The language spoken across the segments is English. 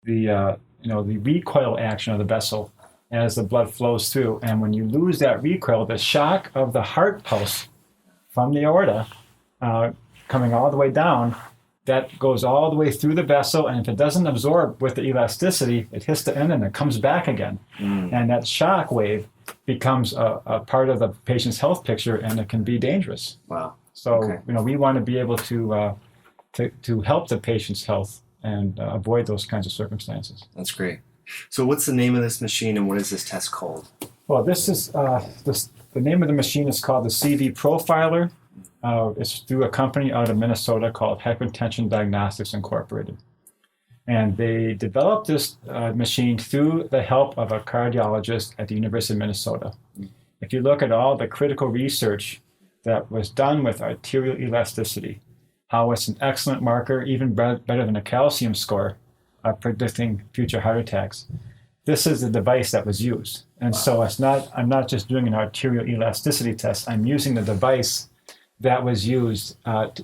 the recoil action of the vessel as the blood flows through. And when you lose that recoil, the shock of the heart pulse from the aorta coming all the way down, that goes all the way through the vessel, and if it doesn't absorb with the elasticity, it hits the end and it comes back again. And that shock wave becomes a part of the patient's health picture, and it can be dangerous. Wow. So, we want to be able to help the patient's health and avoid those kinds of circumstances. That's great. So what's the name of this machine, and what is this test called? Well, this is the name of the machine is called the CV Profiler. It's through a company out of Minnesota called Hypertension Diagnostics Incorporated. And they developed this machine through the help of a cardiologist at the University of Minnesota. If you look at all the critical research that was done with arterial elasticity, how it's an excellent marker, even better than a calcium score, of predicting future heart attacks. This is the device that was used. And so I'm not just doing an arterial elasticity test, I'm using the device that was used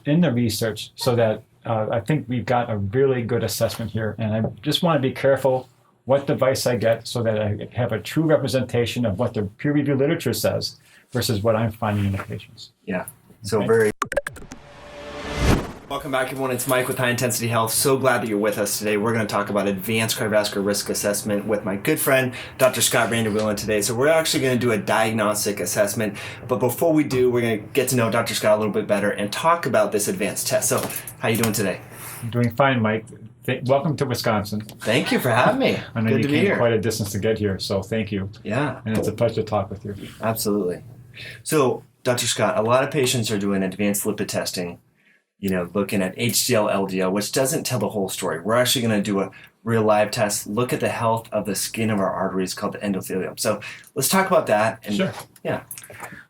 in the research, so that I think we've got a really good assessment here. And I just want to be careful what device I get so that I have a true representation of what the peer-reviewed literature says versus what I'm finding in the patients. Yeah, so very... Welcome back, everyone. It's Mike with High Intensity Health. So glad that you're with us today. We're going to talk about advanced cardiovascular risk assessment with my good friend, Dr. Scott Vanderwielen today. So we're actually going to do a diagnostic assessment. But before we do, we're going to get to know Dr. Scott a little bit better and talk about this advanced test. So how are you doing today? I'm doing fine, Mike. Welcome to Wisconsin. Thank you for having me. I know you came quite a distance to get here, so thank you. Yeah. And it's a pleasure to talk with you. Absolutely. So, Dr. Scott, a lot of patients are doing advanced lipid testing, looking at HDL, LDL, which doesn't tell the whole story. We're actually going to do a real live test, look at the health of the skin of our arteries called the endothelium. So let's talk about that. And, sure. Yeah.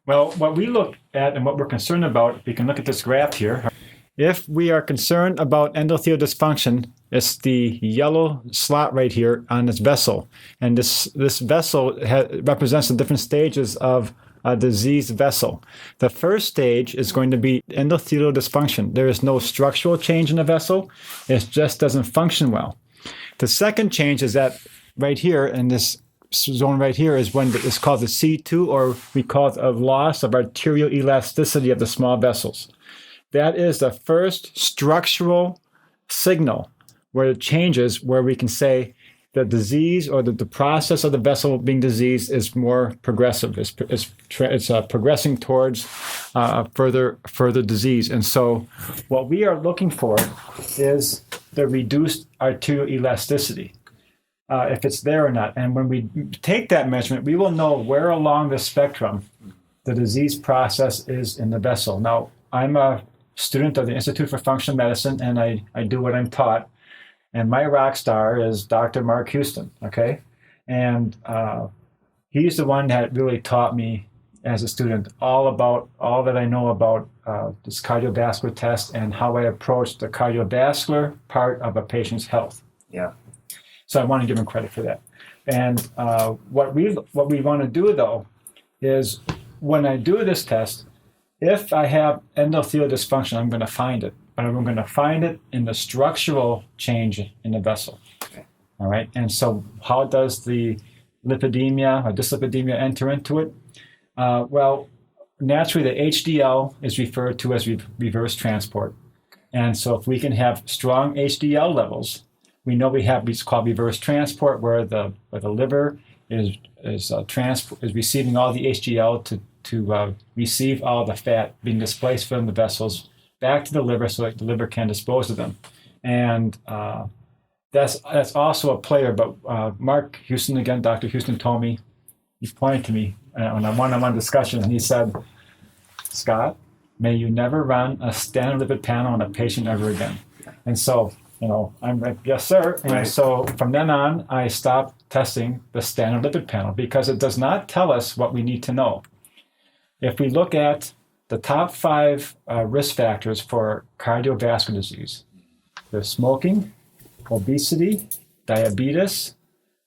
Well, what we look at and what we're concerned about, we can look at this graph here. If we are concerned about endothelial dysfunction, it's the yellow slot right here on this vessel. And this vessel represents the different stages of a diseased vessel. The first stage is going to be endothelial dysfunction. There is no structural change in the vessel. It just doesn't function well. The second change is that right here in this zone right here is when it's called the C2, or we call it a loss of arterial elasticity of the small vessels. That is the first structural signal where it changes, where we can say the disease or the process of the vessel being diseased is more progressive. It's progressing towards further disease. And so what we are looking for is the reduced arterial elasticity, if it's there or not. And when we take that measurement, we will know where along the spectrum the disease process is in the vessel. Now, I'm a student of the Institute for Functional Medicine, and I do what I'm taught. And my rock star is Dr. Mark Houston, okay? And he's the one that really taught me as a student all that I know about this cardiovascular test and how I approach the cardiovascular part of a patient's health. Yeah. So I want to give him credit for that. And what we want to do, though, is when I do this test, if I have endothelial dysfunction, I'm going to find it. But I'm going to find it in the structural change in the vessel. Okay. All right. And so how does the lipidemia or dyslipidemia enter into it? Well, naturally, the HDL is referred to as reverse transport. And so if we can have strong HDL levels, we know we have what's called reverse transport, where the liver is receiving all the HDL to receive all the fat being displaced from the vessels back to the liver so that the liver can dispose of them. And that's also a player. But Mark Houston, again, Dr. Houston told me, he pointed to me on a one-on-one discussion, and he said, Scott, may you never run a standard lipid panel on a patient ever again. And so, I'm like, yes, sir. And right. So from then on, I stopped testing the standard lipid panel because it does not tell us what we need to know. If we look at the top 5 risk factors for cardiovascular disease, there's smoking, obesity, diabetes,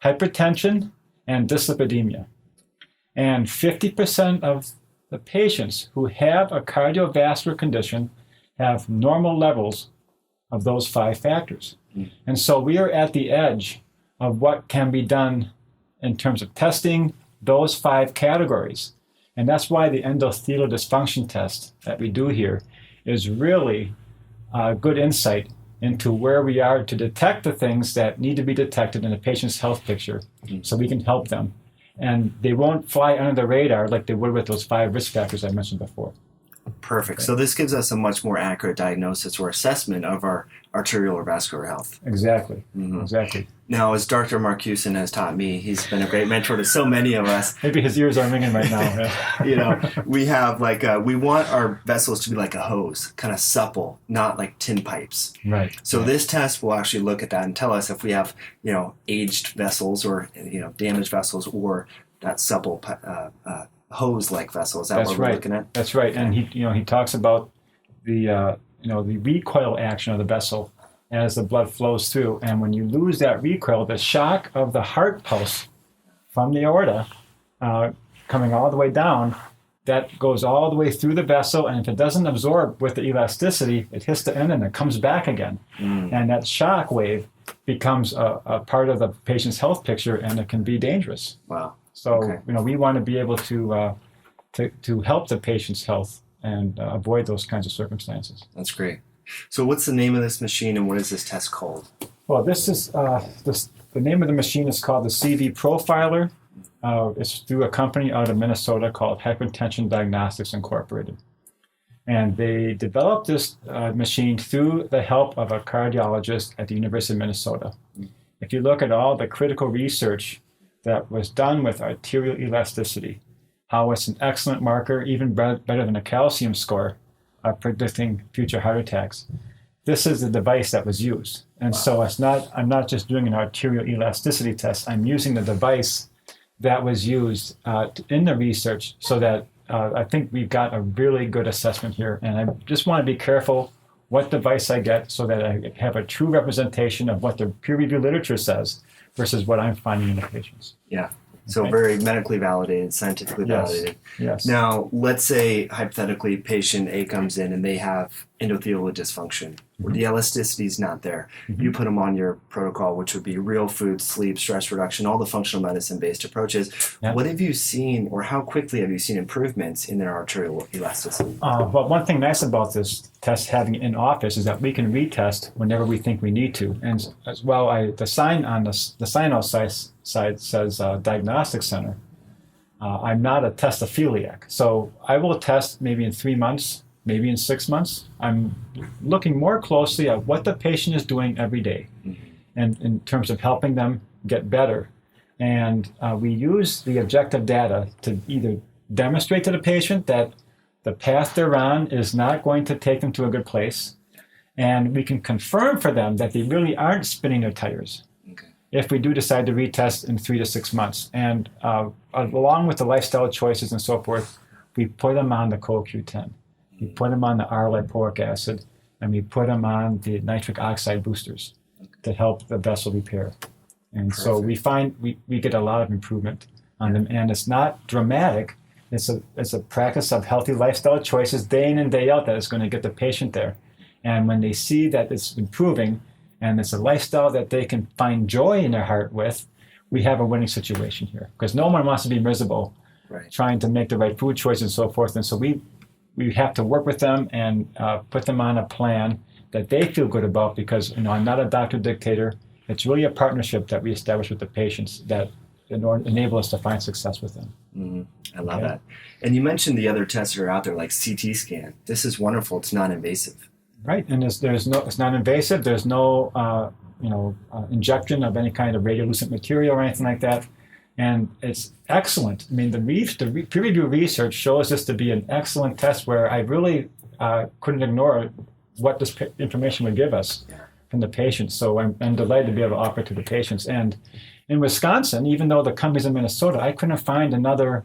hypertension, and dyslipidemia. And 50% of the patients who have a cardiovascular condition have normal levels of those 5 factors. And so we are at the edge of what can be done in terms of testing those 5 categories. And that's why the endothelial dysfunction test that we do here is really a good insight into where we are to detect the things that need to be detected in a patient's health picture so we can help them. And they won't fly under the radar like they would with those 5 risk factors I mentioned before. Perfect. So this gives us a much more accurate diagnosis or assessment of our arterial or vascular health. Exactly. Exactly. Now, as Dr. Marcuson has taught me, he's been a great mentor to so many of us. Maybe his ears are ringing right now. We have we want our vessels to be like a hose, kind of supple, not like tin pipes. Right. So this test will actually look at that and tell us if we have, aged vessels or, damaged vessels or that supple hose-like vessel. Is that what we're looking at? That's right. And he talks about the the recoil action of the vessel as the blood flows through. And when you lose that recoil, the shock of the heart pulse from the aorta coming all the way down, that goes all the way through the vessel. And if it doesn't absorb with the elasticity, it hits the end and it comes back again. And that shock wave becomes a part of the patient's health picture, and it can be dangerous. Wow. So, we want to be able to help the patient's health and avoid those kinds of circumstances. That's great. So what's the name of this machine and what is this test called? Well, this is the name of the machine is called the CV Profiler. It's through a company out of Minnesota called Hypertension Diagnostics Incorporated. And they developed this machine through the help of a cardiologist at the University of Minnesota. If you look at all the critical research that was done with arterial elasticity, how it's an excellent marker, even better than a calcium score, of predicting future heart attacks. This is the device that was used. And so I'm not just doing an arterial elasticity test, I'm using the device that was used in the research so that I think we've got a really good assessment here. And I just want to be careful what device I get so that I have a true representation of what the peer-reviewed literature says versus what I'm finding in the patients. Yeah. So very medically validated, scientifically validated. Yes. Now, let's say, hypothetically, patient A comes in and they have endothelial dysfunction. Where the elasticity is not there. You put them on your protocol, which would be real food, sleep, stress reduction, all the functional medicine-based approaches. What have you seen, or how quickly have you seen improvements in their arterial elasticity? Well, one thing nice about this test having it in office is that we can retest whenever we think we need to. And as well, the sign on the sign side says Diagnostic Center. I'm not a testophiliac, so I will test maybe in 3 months, maybe in 6 months. I'm looking more closely at what the patient is doing every day and in terms of helping them get better. And we use the objective data to either demonstrate to the patient that the path they're on is not going to take them to a good place, and we can confirm for them that they really aren't spinning their tires if we do decide to retest in 3 to 6 months. And along with the lifestyle choices and so forth, we put them on the CoQ10. We put them on the R-lipoic acid, and we put them on the nitric oxide boosters to help the vessel repair. And so we find we get a lot of improvement on them. And it's not dramatic. It's a practice of healthy lifestyle choices day in and day out that is going to get the patient there. And when they see that it's improving and it's a lifestyle that they can find joy in their heart with, we have a winning situation here. Because no one wants to be miserable trying to make the right food choices and so forth. And so we have to work with them and put them on a plan that they feel good about, because I'm not a doctor dictator. It's really a partnership that we establish with the patients that enable us to find success with them. I love that. And you mentioned the other tests that are out there, like CT scan. This is wonderful. It's non-invasive. Right, and it's not invasive. There's no injection of any kind of radiolucent material or anything like that. And it's excellent. I mean, the peer-reviewed research shows this to be an excellent test where I really couldn't ignore what this information would give us from the patients. So I'm delighted to be able to offer it to the patients. And in Wisconsin, even though the company's in Minnesota, I couldn't find another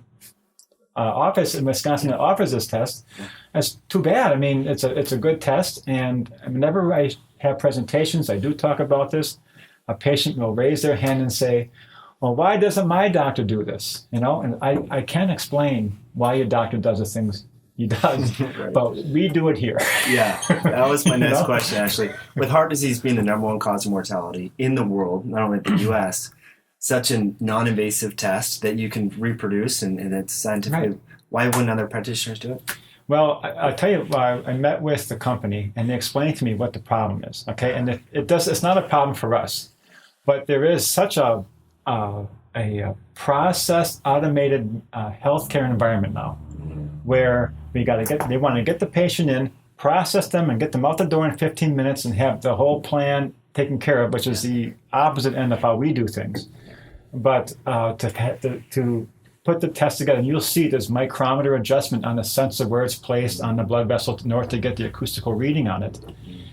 office in Wisconsin that offers this test. That's too bad. I mean, it's a good test. And whenever I have presentations, I do talk about this. A patient will raise their hand and say, well, why doesn't my doctor do this? And I can't explain why your doctor does the things He does. Right. But we do it here. Yeah, that was my next You know? question, actually. With heart disease being the number one cause of mortality in the world, not only the U.S., such a non-invasive test that you can reproduce and it's scientifically, Right. why wouldn't other practitioners do it? Well, I'll tell you, I met with the company and they explained to me what the problem is. Okay, and it's not a problem for us, but there is such a processed, automated healthcare environment now, where they want to get the patient in, process them, and get them out the door in 15 minutes, and have the whole plan taken care of, which is the opposite end of how we do things. But to put the test together, and you'll see there's micrometer adjustment on the sensor where it's placed on the blood vessel in order to get the acoustical reading on it.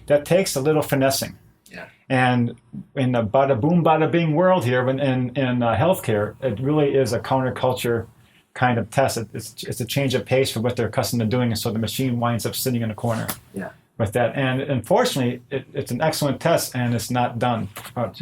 That takes a little finessing. Yeah. And in the bada boom, bada bing world here in healthcare, it really is a counterculture kind of test. It's a change of pace for what they're accustomed to doing, and so the machine winds up sitting in a corner. Yeah. With that. And unfortunately, it's an excellent test, and it's not done,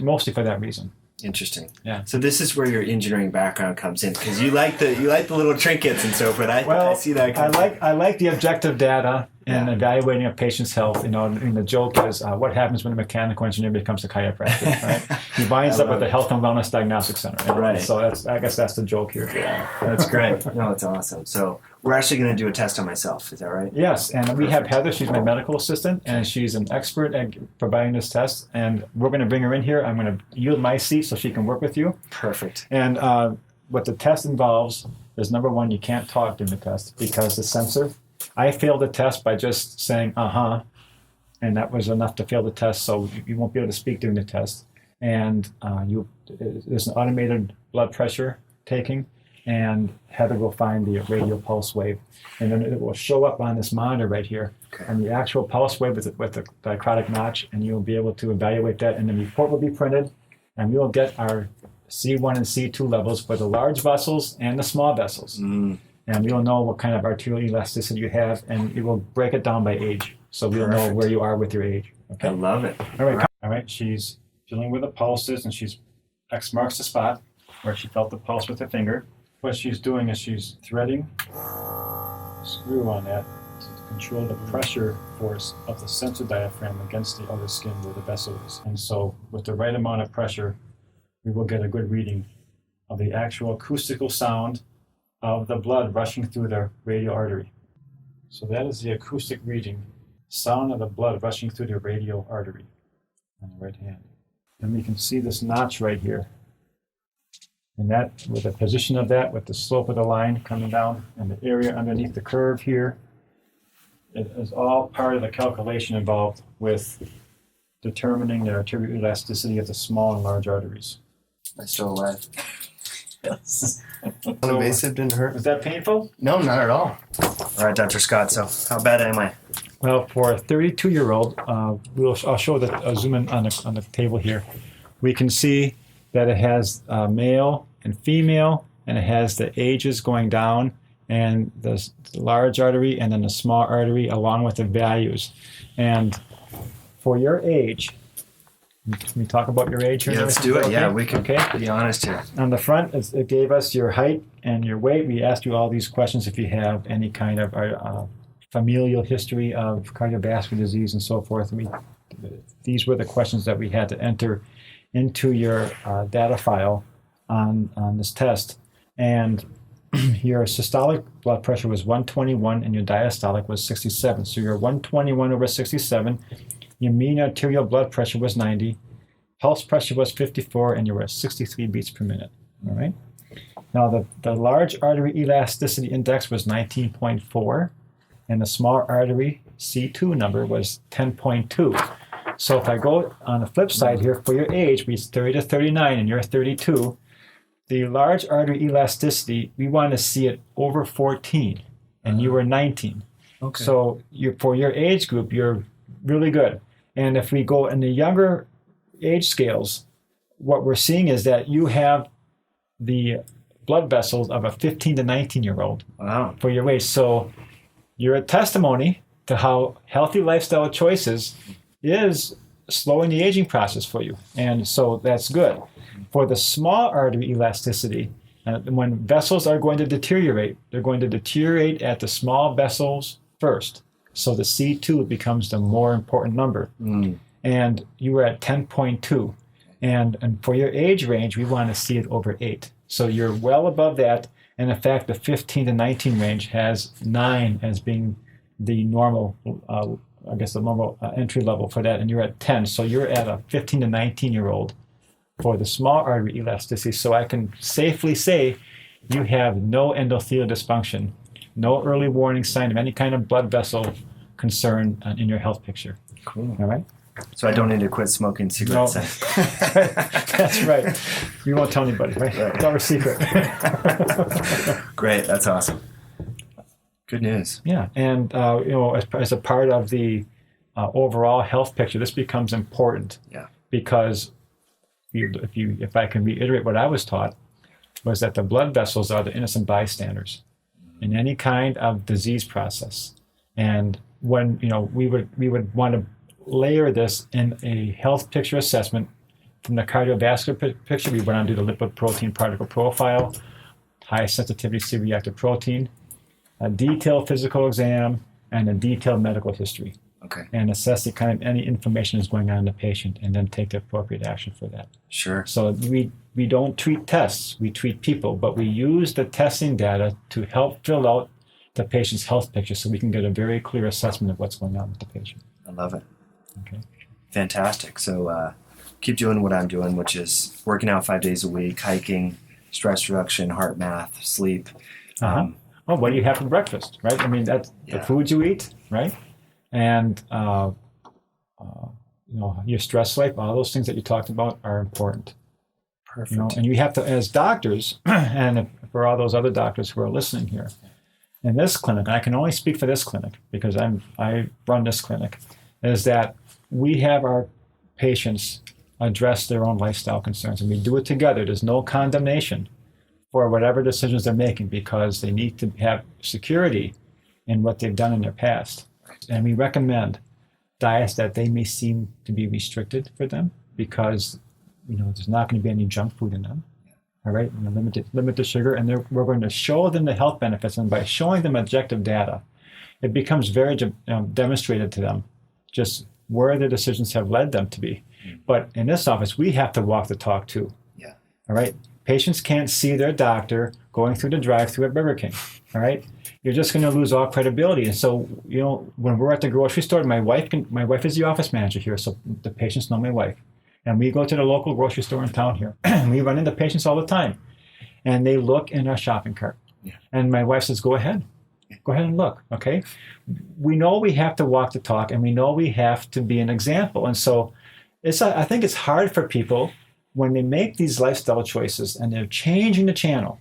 mostly for that reason. Interesting. Yeah. So this is where your engineering background comes in, because you like the little trinkets and so forth. I see that. I like the objective data and evaluating a patient's health. You know, and the joke is what happens when a mechanical engineer becomes a chiropractor, right? He winds up with the Health and Wellness Diagnostic Center. Right. So I guess that's the joke here. Yeah, that's great. No, it's awesome. So we're actually going to do a test on myself. Is that right? Yes, and we have Heather. She's my medical assistant, and she's an expert at providing this test. And we're going to bring her in here. I'm going to yield my seat so she can work with you. Perfect. And what the test involves is, number one, you can't talk during the test because the sensor. I failed the test by just saying and that was enough to fail the test. So you won't be able to speak during the test. And there's an automated blood pressure taking. And Heather will find the radio pulse wave, and then it will show up on this monitor right here, and the actual pulse wave with the dichrotic notch, and you'll be able to evaluate that, and the report will be printed, and we will get our C1 and C2 levels for the large vessels and the small vessels, and we'll know what kind of arterial elasticity you have, and it will break it down by age, so we'll know where you are with your age. Okay. I love it. All right. She's feeling where the pulse is, and she's X marks the spot where she felt the pulse with her finger. What she's doing is she's threading a screw on that to control the pressure force of the sensor diaphragm against the outer skin where the vessel is. And so with the right amount of pressure, we will get a good reading of the actual acoustical sound of the blood rushing through the radial artery. So that is the acoustic reading, sound of the blood rushing through the radial artery on the right hand. And we can see this notch right here. And that, with the position of that, with the slope of the line coming down, and the area underneath the curve here, it is all part of the calculation involved with determining the arterial elasticity of the small and large arteries. I'm still alive. Yes. Invasive didn't hurt. Was that painful? No, not at all. All right, Dr. Scott. So how bad am I? Well, for a 32-year-old, I'll show the zoom in on the table here. We can see that it has male and female, and it has the ages going down, and the large artery and then the small artery along with the values. And for your age, can we talk about your age here? Yeah, let's do it. Okay? Yeah, we can be honest here. On the front, it gave us your height and your weight. We asked you all these questions if you have any kind of familial history of cardiovascular disease and so forth. These were the questions that we had to enter into your data file on this test. And your systolic blood pressure was 121 and your diastolic was 67. So you're 121 over 67. Your mean arterial blood pressure was 90. Pulse pressure was 54, and you were at 63 beats per minute. All right. Now the large artery elasticity index was 19.4, and the small artery C2 number was 10.2. So if I go on the flip side here, for your age, we're 30 to 39 and you're 32, the large artery elasticity, we want to see it over 14, and you were 19. Okay. So for your age group, you're really good. And if we go in the younger age scales, what we're seeing is that you have the blood vessels of a 15 to 19-year-old for your age. So you're a testimony to how healthy lifestyle choices is slowing the aging process for you. And so that's good. For the small artery elasticity, When vessels are going to deteriorate, they're going to deteriorate at the small vessels first. So the C2 becomes the more important number. And you were at 10.2. And for your age range, we want to see it over 8. So you're well above that. And in fact, the 15 to 19 range has 9 as being the normal, the normal entry level for that. And you're at 10. So you're at a 15 to 19-year-old for the small artery elasticity. So I can safely say you have no endothelial dysfunction, no early warning sign of any kind of blood vessel concern in your health picture. Cool. All right? So I don't need to quit smoking cigarettes. No. That's right. You won't tell anybody, right? It's our secret. Great. That's awesome. Good news. Yeah. And, as a part of the overall health picture, this becomes important. Yeah. Because if I can reiterate what I was taught, was that the blood vessels are the innocent bystanders in any kind of disease process. And when, we would want to layer this in a health picture assessment from the cardiovascular picture. We went on to do the lipid protein particle profile, high sensitivity C-reactive protein, a detailed physical exam, and a detailed medical history. Okay. And assess the kind of any information that's going on in the patient, and then take the appropriate action for that. Sure. So we don't treat tests, we treat people, but we use the testing data to help fill out the patient's health picture so we can get a very clear assessment of what's going on with the patient. I love it. Okay. Fantastic. So keep doing what I'm doing, which is working out 5 days a week, hiking, stress reduction, heart math, sleep. What do you have for breakfast, right? I mean, that's the foods you eat, right? And your stress life, all those things that you talked about are important. Perfect. And you have to, as doctors, and for all those other doctors who are listening here, in this clinic, I can only speak for this clinic because I run this clinic, is that we have our patients address their own lifestyle concerns, and we do it together. There's no condemnation for whatever decisions they're making because they need to have security in what they've done in their past. And we recommend diets that they may seem to be restricted for them because there's not going to be any junk food in them. All right, limit the sugar, and we're going to show them the health benefits, and by showing them objective data, it becomes very demonstrated to them just where their decisions have led them to be. But in this office, we have to walk the talk too. Yeah. All right, patients can't see their doctor going through the drive-thru at Burger King. All right, you're just going to lose all credibility. And so, when we're at the grocery store, my wife is the office manager here, so the patients know my wife. And we go to the local grocery store in town here. We run into patients all the time. And they look in our shopping cart. Yeah. And my wife says, go ahead and look, okay? We know we have to walk the talk, and we know we have to be an example. And so I think it's hard for people when they make these lifestyle choices and they're changing the channel.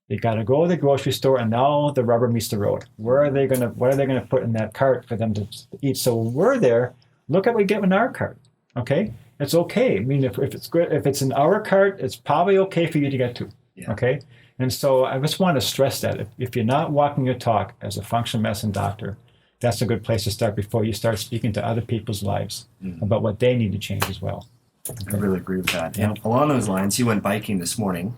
They got to go to the grocery store, and now the rubber meets the road. What are they going to put in that cart for them to eat? So when we're there, look at what we get in our cart, okay? It's okay. I mean, if it's good, if it's in our cart, it's probably okay for you to get to. Yeah. Okay. And so I just want to stress that if you're not walking your talk as a functional medicine doctor, that's a good place to start before you start speaking to other people's lives about what they need to change as well. Okay. I really agree with that. And along those lines, you went biking this morning.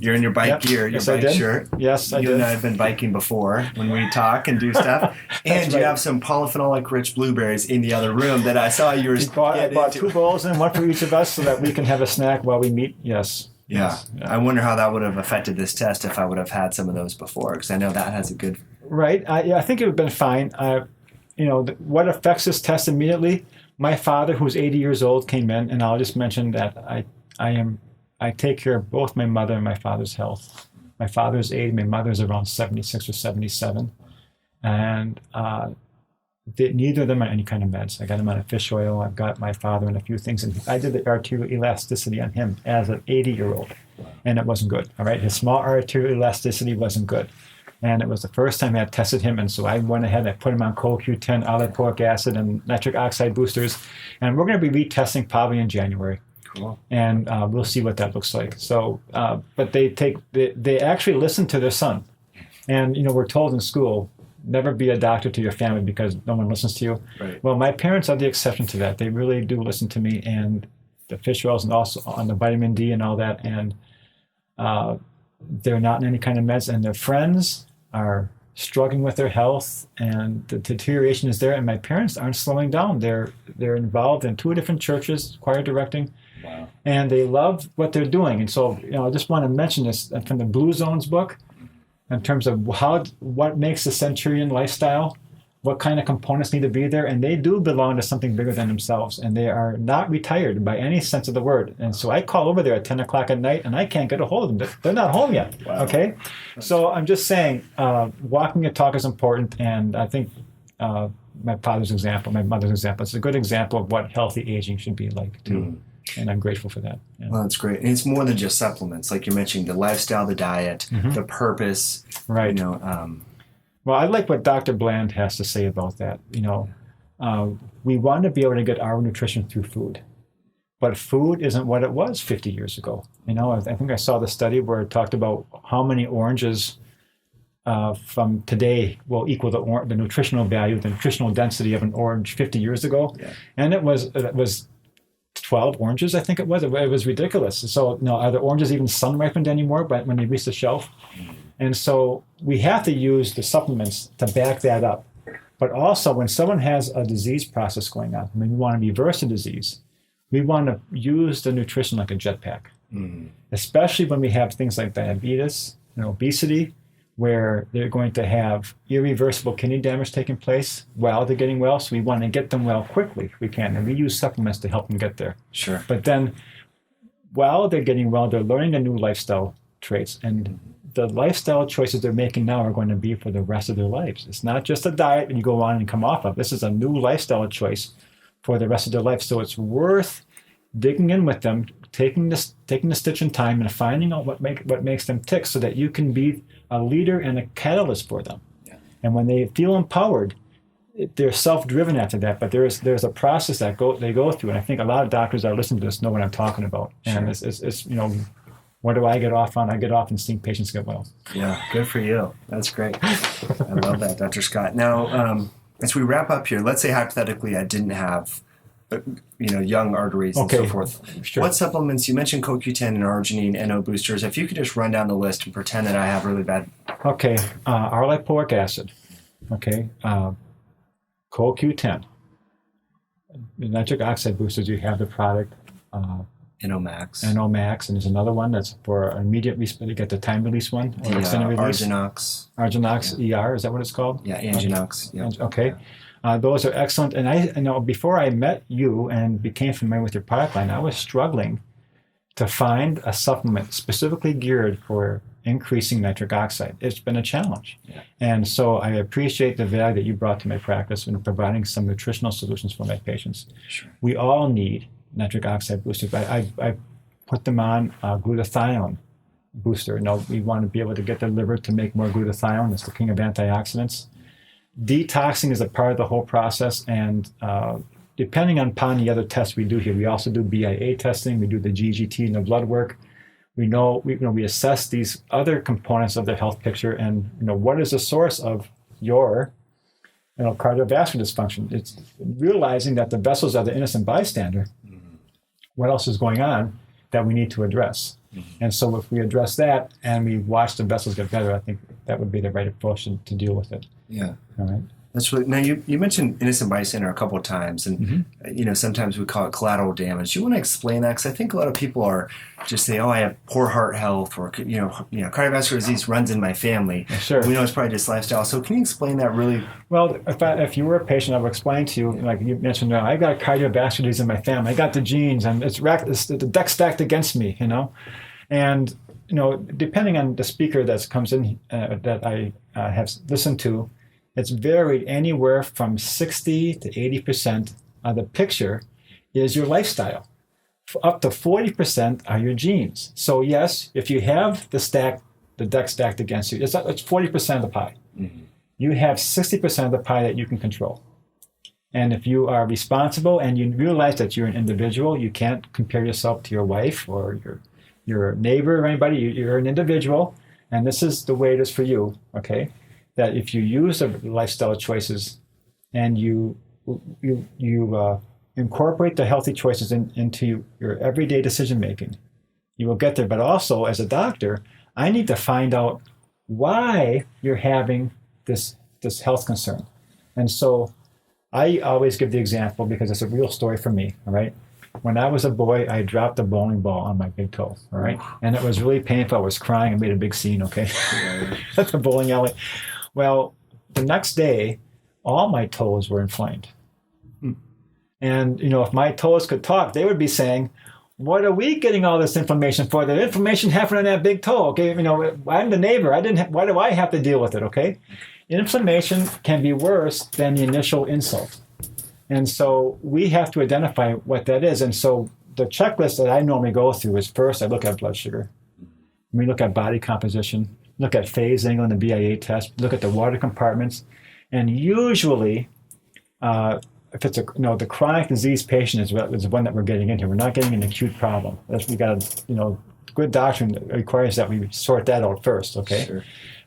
You're in your bike gear, your bike shirt. Yes, I did. You and I have been biking before when we talk and do stuff. And you have some polyphenolic-rich blueberries in the other room that I saw you were I bought 2 bowls and one for each of us so that we can have a snack while we meet. Yes. Yeah. Yes. I wonder how that would have affected this test if I would have had some of those before, because I know that has a good... Right. I think it would have been fine. What affects this test immediately? My father, who's 80 years old, came in, and I'll just mention that I take care of both my mother and my father's health. My father's 80, my mother's around 76 or 77. And neither of them are any kind of meds. I got him on a fish oil. I've got my father on a few things. And I did the arterial elasticity on him as an 80-year-old. And it wasn't good, all right? His small arterial elasticity wasn't good. And it was the first time I had tested him. And so I went ahead and I put him on CoQ10, oligonucleotide acid, and nitric oxide boosters. And we're going to be retesting probably in January. Cool. And we'll see what that looks like. So, but they actually listen to their son. And, we're told in school, never be a doctor to your family because no one listens to you. Right. Well, my parents are the exception to that. They really do listen to me, and the fish oils and also on the vitamin D and all that. And they're not in any kind of meds, and their friends are struggling with their health, and the deterioration is there, and my parents aren't slowing down. They're involved in 2 different churches, choir directing. Wow. And they love what they're doing. And so, I just want to mention this from the Blue Zones book in terms of what makes the Centurion lifestyle, what kind of components need to be there. And they do belong to something bigger than themselves. And they are not retired by any sense of the word. And so I call over there at 10 o'clock at night, and I can't get a hold of them. They're not home yet. Wow. Okay? So I'm just saying, walking your talk is important. And I think my father's example, my mother's example, it's a good example of what healthy aging should be like, too. Mm. And I'm grateful for that. Yeah. Well, that's great. And it's more than just supplements. Like you're mentioning, the lifestyle, the diet, the purpose. Right. Well, I like what Dr. Bland has to say about that. We want to be able to get our nutrition through food. But food isn't what it was 50 years ago. I think I saw the study where it talked about how many oranges from today will equal the nutritional value, the nutritional density of an orange 50 years ago. Yeah. And it was 12 oranges, I think it was. It was ridiculous. So, are the oranges even sun-ripened anymore when they reach the shelf? And so we have to use the supplements to back that up. But also, when someone has a disease process going on, we want to reverse the disease, we want to use the nutrition like a jetpack, especially when we have things like diabetes and obesity, where they're going to have irreversible kidney damage taking place while they're getting well. So we want to get them well quickly if we can. And we use supplements to help them get there. Sure. But then while they're getting well, they're learning the new lifestyle traits. And the lifestyle choices they're making now are going to be for the rest of their lives. It's not just a diet and you go on and come off of. This is a new lifestyle choice for the rest of their life. So it's worth digging in with them, taking the stitch in time and finding out what makes them tick so that you can be a leader and a catalyst for them. Yeah. And when they feel empowered, they're self-driven after that. But there's a process that they go through. And I think a lot of doctors that are listening to this know what I'm talking about. And it's what do I get off on? I get off and seeing patients get well. Yeah, good for you. That's great. I love that, Dr. Scott. Now, as we wrap up here, let's say hypothetically I didn't have young arteries and so forth. Sure. What supplements, you mentioned CoQ10 and arginine, NO boosters. If you could just run down the list and pretend that I have really bad. Okay, R-lipoic acid. Okay, CoQ10. Nitric oxide boosters, you have the product. NO-Max, and there's another one that's for immediate release. You get the time release one, or extended release. Arginox ER, is that what it's called? Yeah, Anginox. Yeah. Okay. Those are excellent. And I know before I met you and became familiar with your product line, I was struggling to find a supplement specifically geared for increasing nitric oxide. It's been a challenge. Yeah. And so I appreciate the value that you brought to my practice in providing some nutritional solutions for my patients. Sure. We all need nitric oxide boosters. I put them on glutathione booster. We want to be able to get the liver to make more glutathione. It's the king of antioxidants. Detoxing is a part of the whole process, and depending upon the other tests we do here, we also do BIA testing, we do the GGT and the blood work. We assess these other components of the health picture, and what is the source of your cardiovascular dysfunction. It's realizing that the vessels are the innocent bystander. Mm-hmm. What else is going on that we need to address? Mm-hmm. And so if we address that and we watch the vessels get better, I think that would be the right approach to deal with it. Yeah. All right. That's really, now you mentioned innocent bystander a couple of times, and sometimes we call it collateral damage. Do you want to explain that? Because I think a lot of people are just saying, "Oh, I have poor heart health," or cardiovascular disease runs in my family. Sure. We know it's probably just lifestyle. So can you explain that really? Well, if you were a patient, I would explain to you, like you mentioned, I got cardiovascular disease in my family. I got the genes, and it's the deck stacked against me. And depending on the speaker that comes in that I have listened to. It's varied anywhere from 60 to 80% of the picture is your lifestyle. Up to 40% are your genes. So yes, if you have the deck stacked against you, it's 40% of the pie. Mm-hmm. You have 60% of the pie that you can control. And if you are responsible and you realize that you're an individual, you can't compare yourself to your wife or your neighbor or anybody. You're an individual, and this is the way it is for you, okay? That if you use the lifestyle choices and you incorporate the healthy choices into your everyday decision making, you will get there. But also, as a doctor, I need to find out why you're having this health concern. And so I always give the example because it's a real story for me, all right? When I was a boy, I dropped a bowling ball on my big toe, all right? And it was really painful. I was crying. I made a big scene, okay? At the bowling alley. Well, the next day, all my toes were inflamed. And, if my toes could talk, they would be saying, what are we getting all this inflammation for? The inflammation happened on that big toe, okay? I'm the neighbor. Why do I have to deal with it, okay? Inflammation can be worse than the initial insult. And so we have to identify what that is. And so the checklist that I normally go through is first, I look at blood sugar. We look at body composition, look at phase angle in the BIA test, look at the water compartments. And usually, if it's the chronic disease patient is one that we're getting into. We're not getting an acute problem. We got good doctrine requires that we sort that out first, okay? Sure.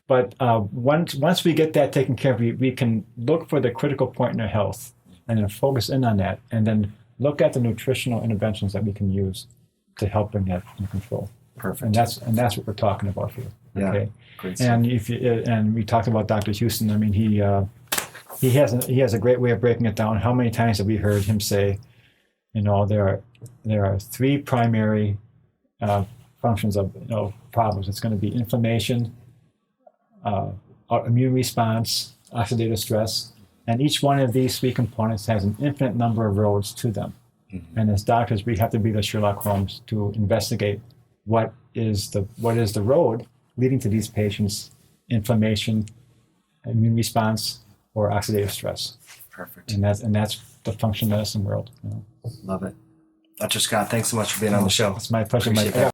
But once we get that taken care of, we can look for the critical point in their health and then focus in on that, and then look at the nutritional interventions that we can use to help bring that in control. Perfect. And that's what we're talking about here. Okay. Yeah. Great And and we talked about Dr. Houston. I mean, he has a great way of breaking it down. How many times have we heard him say, there are three primary functions of problems. It's going to be inflammation, immune response, oxidative stress, and each one of these three components has an infinite number of roads to them. Mm-hmm. And as doctors, we have to be the Sherlock Holmes to investigate what is the road leading to these patients' inflammation, immune response, or oxidative stress. Perfect. And that's the functional medicine world. Love it. Dr. Scott, thanks so much for being on the show. It's my pleasure. Appreciate I got